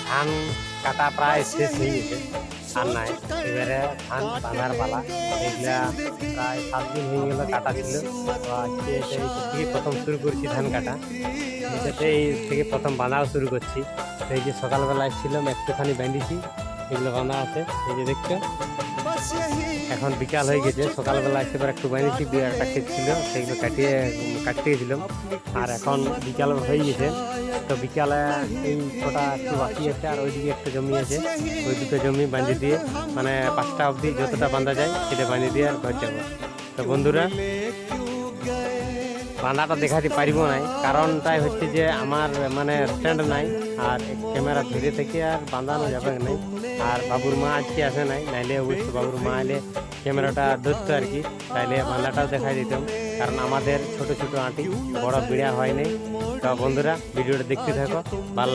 ধান কাটা প্রায় শেষ হয়ে গেছে, আর নাই। এবারে ধান বাঁধার পালা। এগুলা প্রায় 7 দিন হয়ে গেল কাটা ছিল। তো আজকে এই থেকে প্রথম শুরু করছি ধান কাটা। এটাতে এই থেকে প্রথম বাঁধাও শুরু করছি। তো এই যে সকালবেলা এসেছিলাম, একটুখানি বেঁধেছি, এগুলো বাঁধা আছে, এই যে দেখছো। এখন বিকাল হয়ে গেছে, সকালবেলা এসে একটু বেঁধেছি, একটা ক্ষেত ছিল সেগুলো কাটতে গেছিলাম। আর এখন বিকাল হয়ে গেছে, তো বিকালে এই ছোটা একটু বাকি আছে, আর ওইদিকে একটা জমি আছে, ওই দুটো জমি বাঁধে দিয়ে মানে 5টা অবধি যতটা বাঁধা যায় সেটা বাঁধে দিয়ে আর ঘর যাবো। তো বন্ধুরা, বাঁধাটা দেখাতে পারিব নাই, কারণটাই হচ্ছে যে আমার মানে স্ট্যান্ড নাই, আর ক্যামেরা ধরে থেকে আর বাঁধানো যাবে নাই। আর বাবুর মা আজকে আসে নাই, নাইলে অবশ্য বাবুর মা এলে ক্যামেরাটা ধরতো আর কি, তাইলে বাঁধাটাও দেখাই দিতাম। কারণ আমাদের ছোট ছোট আঁটি, বড় বিড়া হয় নাই। তো বন্ধুরা, ভিডিওটা দেখতে থাকো, ভালো